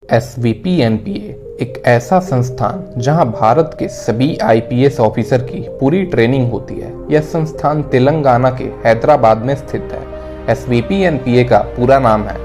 SVP-NPA एक ऐसा संस्थान जहां भारत के सभी IPS ऑफिसर की पूरी ट्रेनिंग होती है। यह संस्थान तेलंगाना के हैदराबाद में स्थित है। SVP-NPA का पूरा नाम है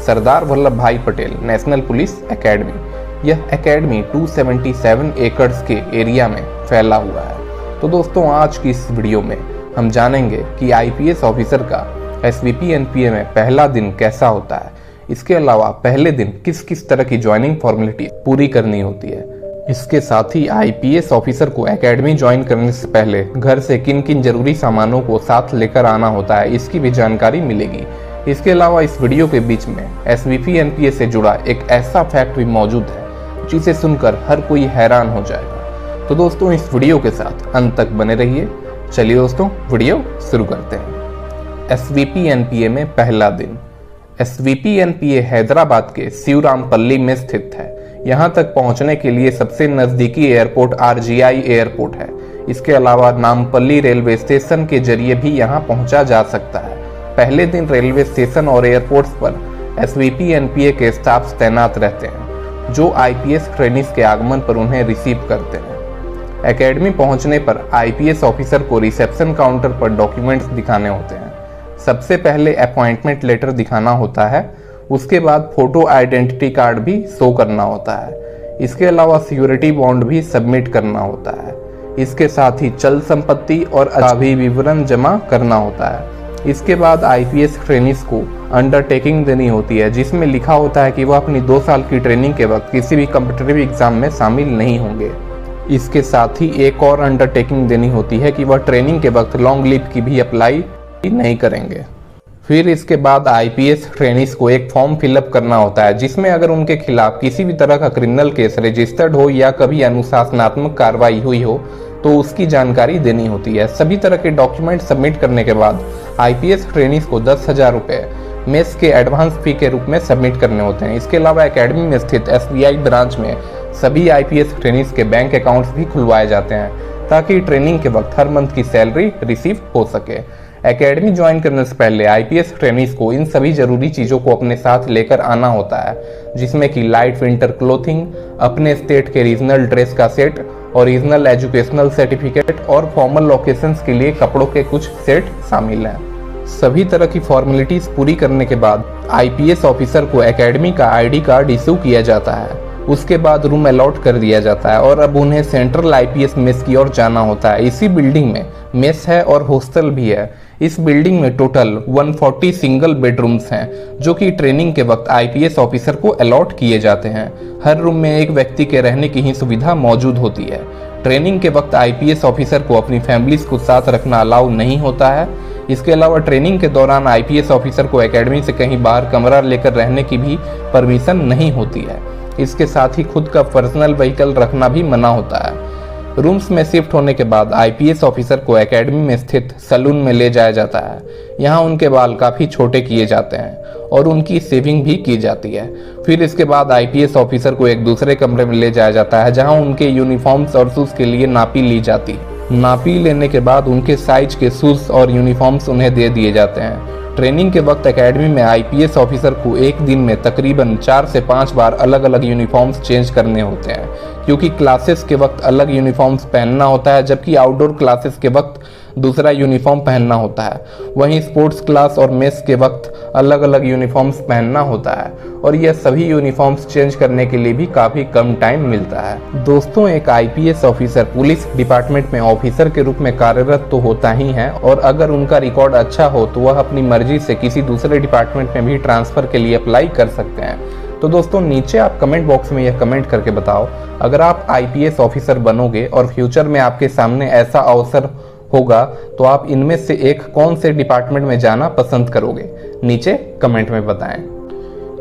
सरदार वल्लभ भाई पटेल नेशनल पुलिस एकेडमी। यह एकेडमी 277 एकड़्स के एरिया में फैला हुआ है। तो दोस्तों, आज की इस वीडियो में हम जानेंगे कि IPS ऑफिसर का SVP-NPA में पहला दिन कैसा होता है। इसके अलावा पहले दिन किस किस तरह की ज्वाइनिंग फॉर्मेलिटी पूरी करनी होती है। इसके साथ ही IPS ऑफिसर को एकेडमी ज्वाइन करने से पहले घर से किन किन जरूरी सामानों को साथ लेकर आना होता है, इसकी भी जानकारी मिलेगी। इसके अलावा इस वीडियो के बीच में SVP-NPA से जुड़ा एक ऐसा फैक्ट भी मौजूद है जिसे सुनकर हर कोई हैरान हो जाएगा। तो दोस्तों, इस वीडियो के साथ अंत तक बने रहिए। चलिए दोस्तों, वीडियो शुरू करते हैं। SVP-NPA में पहला दिन। SVP-NPA हैदराबाद के शिवरामपल्ली में स्थित है। यहाँ तक पहुँचने के लिए सबसे नज़दीकी एयरपोर्ट RGI एयरपोर्ट है। इसके अलावा नामपल्ली रेलवे स्टेशन के जरिए भी यहाँ पहुँचा जा सकता है। पहले दिन रेलवे स्टेशन और एयरपोर्ट्स पर SVP-NPA के स्टाफ तैनात रहते हैं जो IPS ट्रेनिंग्स के आगमन पर उन्हें रिसीव करते हैं। एकेडमी पहुँचने पर IPS ऑफिसर को रिसेप्शन काउंटर पर डॉक्यूमेंट्स दिखाने होते हैं। सबसे पहले अपॉइंटमेंट लेटर दिखाना होता है, उसके बाद फोटो आइडेंटिटी कार्ड भी शो करना होता है। इसके अलावा सिक्योरिटी बॉन्ड भी सबमिट करना होता है। इसके साथ ही चल संपत्ति और अभी विवरण जमा करना होता है। इसके बाद IPS ट्रेनिंग्स को अंडरटेकिंग देनी होती है, जिसमें लिखा होता है कि वह अपनी 2 साल की ट्रेनिंग के वक्त किसी भी कॉम्पिटिटिव एग्जाम में शामिल नहीं होंगे। इसके साथ ही एक और अंडरटेकिंग देनी होती है कि वह ट्रेनिंग के वक्त लॉन्ग लीव की भी अप्लाई नहीं करेंगे। फिर इसके बाद IPS ट्रेनिंग्स को एक फॉर्म फिलअप करना होता है, जिसमें अगर उनके खिलाफ किसी भी तरह का क्रिमिनल केस रजिस्टर्ड हो या कभी अनुशासनात्मक कार्रवाई हुई हो तो उसकी जानकारी देनी होती है। सभी तरह के डॉक्यूमेंट सबमिट करने के बाद IPS ट्रेनिंग्स को 10,000 रुपये मेस के एडवांस फी के रूप में सबमिट करने होते हैं। इसके अलावा एकेडमी में स्थित SBI ब्रांच में सभी IPS ट्रेनिंग्स के बैंक अकाउंट्स भी खुलवाए जाते हैं ताकि ट्रेनिंग के वक्त हर मंथ की सैलरी रिसीव हो सके। एकेडमी ज्वाइन करने से पहले IPS ट्रेनिंग्स को इन सभी जरूरी चीज़ों को अपने साथ लेकर आना होता है, जिसमें कि लाइट विंटर क्लोथिंग, अपने स्टेट के रीजनल ड्रेस का सेट, ओरिजिनल एजुकेशनल सर्टिफिकेट और फॉर्मल ओकेशंस के लिए कपड़ों के कुछ सेट शामिल हैं। सभी तरह की फॉर्मेलिटीज पूरी करने के बाद IPS ऑफिसर को एकेडमी का ID कार्ड इशू किया जाता है। उसके बाद रूम अलॉट कर दिया जाता है और अब उन्हें सेंट्रल IPS मेस की ओर जाना होता है। इसी बिल्डिंग में मेस है और हॉस्टल भी है। इस बिल्डिंग में टोटल 140 सिंगल बेडरूम्स हैं जो कि ट्रेनिंग के वक्त IPS ऑफिसर को अलॉट किए जाते हैं। हर रूम में एक व्यक्ति के रहने की ही सुविधा मौजूद होती है। ट्रेनिंग के वक्त IPS ऑफिसर को अपनी फैमिलीज को साथ रखना अलाउ नहीं होता है। इसके अलावा ट्रेनिंग के दौरान IPS ऑफिसर को एकेडमी से कहीं बाहर कमरा लेकर रहने की भी परमिशन नहीं होती है। इसके साथ ही खुद का पर्सनल व्हीकल रखना भी मना होता है। रूम्स में शिफ्ट होने के बाद IPS ऑफिसर को एकेडमी में स्थित सैलून में ले जाया जाता है। यहाँ उनके बाल काफ़ी छोटे किए जाते हैं और उनकी शेविंग भी की जाती है। फिर इसके बाद IPS ऑफिसर को एक दूसरे कमरे में ले जाया जाता है जहाँ उनके यूनिफॉर्म्स और शूज़ के लिए नापी ली जाती है। नापी लेने के बाद उनके साइज के शूज़ और यूनिफॉर्म्स उन्हें दे दिए जाते हैं। ट्रेनिंग के वक्त एकेडमी में IPS ऑफिसर को एक दिन में तकरीबन 4 से 5 बार अलग अलग यूनिफॉर्म्स चेंज करने होते हैं, क्योंकि क्लासेस के वक्त अलग यूनिफॉर्म्स पहनना होता है जबकि आउटडोर क्लासेस के वक्त दूसरा यूनिफॉर्म पहनना होता है। वहीं स्पोर्ट्स क्लास और मेस के वक्त अलग अलग यूनिफॉर्म्स पहनना होता है और यह सभी यूनिफॉर्म्स चेंज करने के लिए भी काफ़ी कम टाइम मिलता है। दोस्तों, एक IPS ऑफिसर पुलिस डिपार्टमेंट में ऑफिसर के रूप में कार्यरत तो होता ही है और अगर उनका रिकॉर्ड अच्छा हो तो वह अपनी मर्जी से किसी दूसरे डिपार्टमेंट में भी ट्रांसफ़र के लिए अप्लाई कर सकते हैं। तो दोस्तों, नीचे आप कमेंट बॉक्स में यह कमेंट करके बताओ, अगर आप IPS ऑफिसर बनोगे और फ्यूचर में आपके सामने ऐसा अवसर होगा तो आप इनमें से एक कौन से डिपार्टमेंट में जाना पसंद करोगे, नीचे कमेंट में बताएं।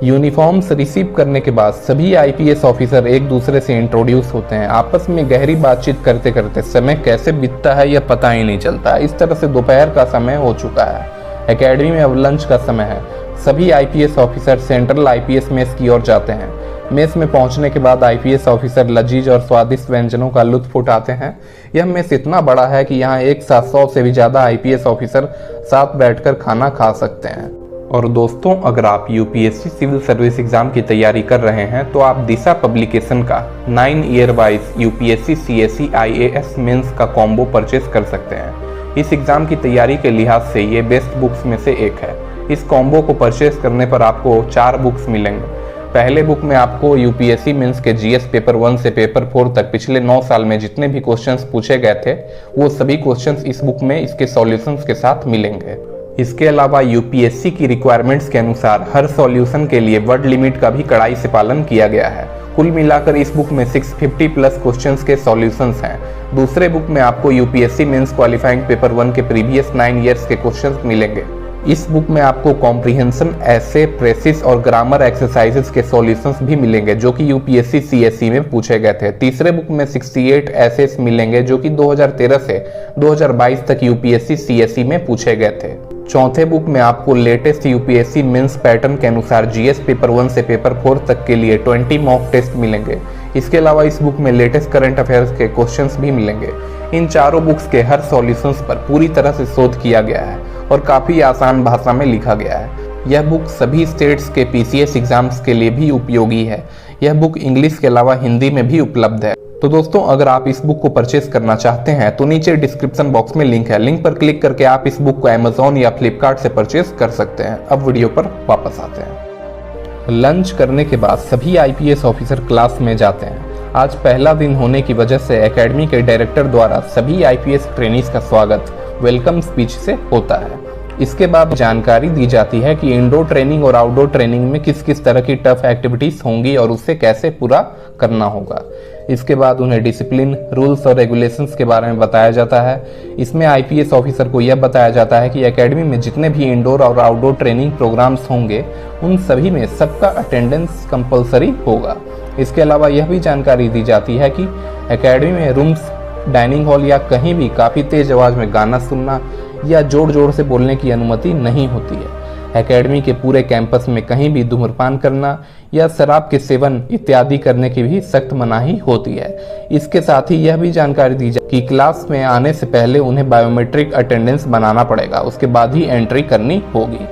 यूनिफॉर्म्स रिसीव करने के बाद सभी IPS ऑफिसर एक दूसरे से इंट्रोड्यूस होते हैं। आपस में गहरी बातचीत करते करते समय कैसे बीतता है यह पता ही नहीं चलता। इस तरह से दोपहर का समय हो चुका है। एकेडमी में अब लंच का समय है। सभी IPS officer central IPS mess की ओर जाते हैं। मेस में पहुंचने के बाद IPS ऑफिसर लजीज और स्वादिष्ट व्यंजनों का लुत्फ उठाते हैं। यह मेस इतना बड़ा है कि यहाँ एक साथ 100 से भी ज़्यादा IPS ऑफिसर साथ बैठकर खाना खा सकते हैं। और दोस्तों, अगर आप यूपीएससी सिविल सर्विस एग्जाम की तैयारी कर रहे हैं तो आप दिशा पब्लिकेशन का 9 year wise UPSC CSE IAS mains का कॉम्बो परचेस कर सकते हैं। इस एग्जाम की तैयारी के लिहाज से ये बेस्ट बुक्स में से एक है। इस कॉम्बो को परचेस करने पर आपको 4 बुक्स मिलेंगे। पहले बुक में आपको यूपीएससी मेंस के जीएस पेपर 1 से पेपर 4 तक पिछले 9 साल में जितने भी क्वेश्चंस पूछे गए थे वो सभी क्वेश्चंस इस बुक में इसके सॉल्यूशंस के साथ मिलेंगे। इसके अलावा यूपीएससी की रिक्वायरमेंट्स के अनुसार हर सॉल्यूशन के लिए वर्ड लिमिट का भी कड़ाई से पालन किया गया है। कुल मिलाकर इस बुक में 650 प्लस क्वेश्चंस के सॉल्यूशंस हैं। दूसरे बुक में आपको यूपीएससी मेंस क्वालिफाइंग पेपर 1 के प्रीवियस 9 ईयर्स के क्वेश्चंस मिलेंगे। इस बुक में आपको कॉम्प्रिहेंशन, ऐसे, प्रेसिस और ग्रामर एक्सरसाइजेस के सॉल्यूशंस भी मिलेंगे जो कि यूपीएससी सीएसई में पूछे गए थे। तीसरे बुक में 68 ऐसेस मिलेंगे जो कि 2013 से 2022 तक यूपीएससी सीएसई में पूछे गए थे। चौथे बुक में आपको लेटेस्ट यूपीएससी मेंस पैटर्न के अनुसार जीएस पेपर 1 से पेपर 4 तक के लिए 20 मॉक टेस्ट मिलेंगे। इसके अलावा इस बुक में लेटेस्ट करंट अफेयर्स के क्वेश्चंस भी मिलेंगे। इन चारों बुक्स के हर सॉल्यूशंस पर पूरी तरह से शोध किया गया है और काफी आसान भाषा में लिखा गया है। यह बुक सभी स्टेट्स के पीसीएस एग्जाम्स के लिए भी उपयोगी है। यह बुक इंग्लिश के अलावा हिंदी में भी उपलब्ध है। तो दोस्तों, अगर आप इस बुक को परचेस करना चाहते हैं तो नीचे डिस्क्रिप्शन बॉक्स में लिंक है। लिंक पर क्लिक करके आप इस बुक को अमेज़न या फ्लिपकार्ट से परचेस कर सकते हैं। अब वीडियो पर वापस आते हैं। लंच करने के बाद सभी आईपीएस ऑफिसर क्लास में जाते हैं। आज पहला दिन होने की वजह से एकेडमी के डायरेक्टर द्वारा सभी आईपीएस ट्रेनीज का स्वागत वेलकम स्पीच से होता है। इसके बाद जानकारी दी जाती है कि इंडोर ट्रेनिंग और आउटडोर ट्रेनिंग में किस किस तरह की टफ एक्टिविटीज होंगी और उससे कैसे पूरा करना होगा। इसके बाद उन्हें डिसिप्लिन, रूल्स और रेगुलेशंस के बारे में बताया जाता है। इसमें आईपीएस ऑफिसर को यह बताया जाता है कि एकेडमी में जितने भी इंडोर और आउटडोर ट्रेनिंग प्रोग्राम्स होंगे उन सभी में सबका अटेंडेंस कंपलसरी होगा। इसके अलावा यह भी जानकारी दी जाती है कि एकेडमी में रूम्स, डाइनिंग हॉल या कहीं भी काफ़ी तेज आवाज़ में गाना सुनना या जोर जोर से बोलने की अनुमति नहीं होती है। एकेडमी के पूरे कैंपस में कहीं भी धूम्रपान करना या शराब के सेवन इत्यादि करने की भी सख्त मनाही होती है। इसके साथ ही यह भी जानकारी दी जाए कि क्लास में आने से पहले उन्हें बायोमेट्रिक अटेंडेंस बनाना पड़ेगा, उसके बाद ही एंट्री करनी होगी।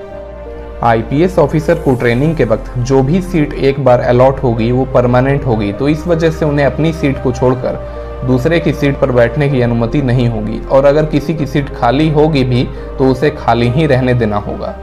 आईपीएस ऑफिसर को ट्रेनिंग के वक्त जो भी सीट एक बार अलॉट होगी वो परमानेंट होगी, तो इस वजह से उन्हें अपनी सीट को छोड़कर दूसरे की सीट पर बैठने की अनुमति नहीं होगी और अगर किसी की सीट खाली होगी भी तो उसे खाली ही रहने देना होगा।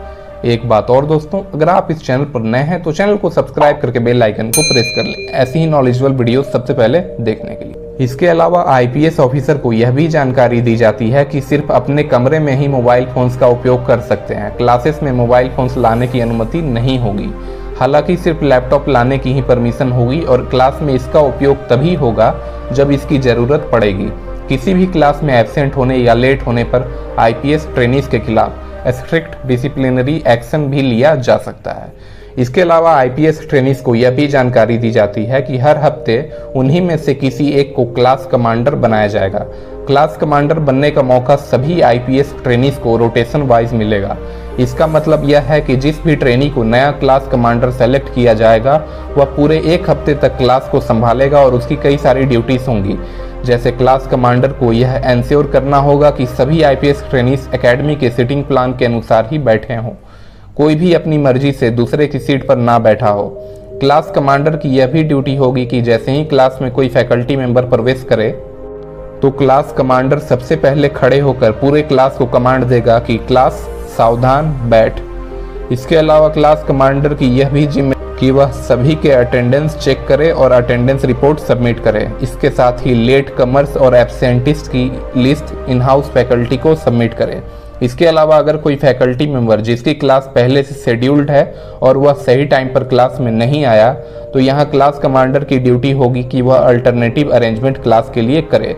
एक बात और दोस्तों, अगर आप इस चैनल पर नए हैं तो चैनल को सब्सक्राइब करके बेल आइकन को प्रेस कर लें ऐसी ही नॉलेजेबल वीडियो सबसे पहले देखने के लिए। इसके अलावा आईपीएस ऑफिसर को यह भी जानकारी दी जाती है कि सिर्फ अपने कमरे में ही मोबाइल फोन्स का उपयोग कर सकते हैं। क्लासेस में मोबाइल फोन्स लाने की अनुमति नहीं होगी। हालांकि सिर्फ लैपटॉप लाने की ही परमिशन होगी और क्लास में इसका उपयोग तभी होगा जब इसकी जरूरत पड़ेगी। किसी भी क्लास में एब्सेंट होने या लेट होने पर आईपीएस ट्रेनीज के खिलाफ स्ट्रिक्ट डिसिप्लिनरी एक्शन भी लिया जा सकता है। इसके अलावा आईपीएस ट्रेनीज को यह भी जानकारी दी जाती है कि हर हफ्ते उन्हीं में से किसी एक को क्लास कमांडर बनाया जाएगा। क्लास कमांडर बनने का मौका सभी आईपीएस ट्रेनीज को रोटेशन वाइज मिलेगा। इसका मतलब यह है कि जिस भी ट्रेनी को नया क्लास कमांडर सेलेक्ट किया जाएगा वह पूरे 1 हफ्ते तक क्लास को संभालेगा और उसकी कई सारी ड्यूटीज होंगी। जैसे क्लास कमांडर को यह एंश्योर करना होगा कि सभी आईपीएस ट्रेनीज एकेडमी के सीटिंग प्लान के अनुसार ही बैठे हों, कोई भी अपनी मर्जी से दूसरे की सीट पर ना बैठा हो। क्लास कमांडर की यह भी ड्यूटी होगी कि जैसे ही क्लास में कोई फैकल्टी मेंबर प्रवेश करे तो क्लास कमांडर सबसे पहले खड़े होकर पूरे क्लास को कमांड देगा कि क्लास सावधान बैठ। इसके अलावा क्लास कमांडर की यह भी जिम्मेदारी कि वह सभी के अटेंडेंस चेक करे और अटेंडेंस रिपोर्ट सबमिट करे। इसके साथ ही लेट कमर्स और एब्सेंटिस्ट की लिस्ट इन हाउस फैकल्टी को सबमिट करे। इसके अलावा अगर कोई फैकल्टी मेंबर जिसकी क्लास पहले से शेड्यूल्ड है और वह सही टाइम पर क्लास में नहीं आया तो यहाँ क्लास कमांडर की ड्यूटी होगी कि वह अल्टरनेटिव अरेंजमेंट क्लास के लिए करे।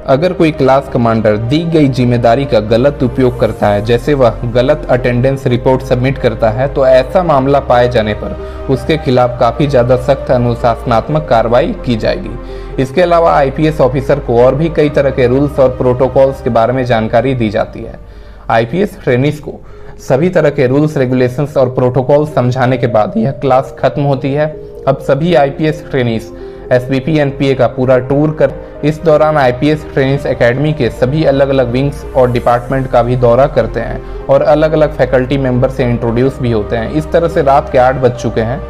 अगर कोई क्लास कमांडर दी गई जिम्मेदारी का गलत उपयोग करता है, जैसे वह गलत अटेंडेंस रिपोर्ट सबमिट करता है, तो ऐसा मामला पाए जाने पर उसके खिलाफ काफ़ी ज़्यादा सख्त अनुशासनात्मक कार्रवाई की जाएगी। इसके अलावा आईपीएस ऑफिसर को और भी कई तरह के रूल्स और प्रोटोकॉल्स के बारे में जानकारी दी जाती है। आईपीएस ट्रेनीज को सभी तरह के रूल्स, रेगुलेशंस और प्रोटोकॉल समझाने के बाद यह क्लास खत्म होती है। अब सभी आईपीएस ट्रेनीज एसवीपी एनपीए का पूरा टूर कर इस दौरान आईपीएस ट्रेनिंग्स एकेडमी के सभी अलग अलग विंग्स और डिपार्टमेंट का भी दौरा करते हैं और अलग अलग फैकल्टी मेंबर से इंट्रोड्यूस भी होते हैं। इस तरह से रात के 8 बज चुके हैं।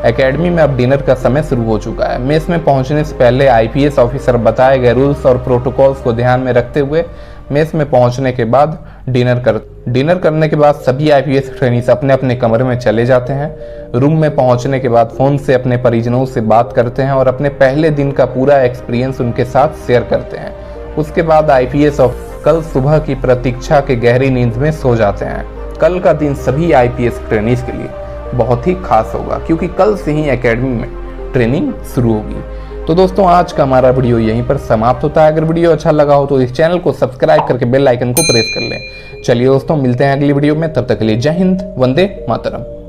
एकेडमी में अब डिनर का समय शुरू हो चुका है। मेस में पहुंचने से पहले आईपीएस ऑफिसर बताए गए रूल्स और प्रोटोकॉल्स को ध्यान में रखते हुए मेस में पहुंचने के बाद डिनर करने के बाद सभी आईपीएस ट्रेनीज अपने अपने कमरे में चले जाते हैं। रूम में पहुंचने के बाद फोन से अपने परिजनों से बात करते हैं और अपने पहले दिन का पूरा एक्सपीरियंस उनके साथ शेयर करते हैं। उसके बाद आईपीएस कल सुबह की प्रतीक्षा के गहरी नींद में सो जाते हैं। कल का दिन सभी आईपीएस ट्रेनीज के लिए बहुत ही खास होगा क्योंकि कल से ही एकेडमी में ट्रेनिंग शुरू होगी। तो दोस्तों आज का हमारा वीडियो यहीं पर समाप्त होता है। अगर वीडियो अच्छा लगा हो तो इस चैनल को सब्सक्राइब करके बेल आइकन को प्रेस कर लें। चलिए दोस्तों मिलते हैं अगली वीडियो में, तब तक के लिए जय हिंद, वंदे मातरम।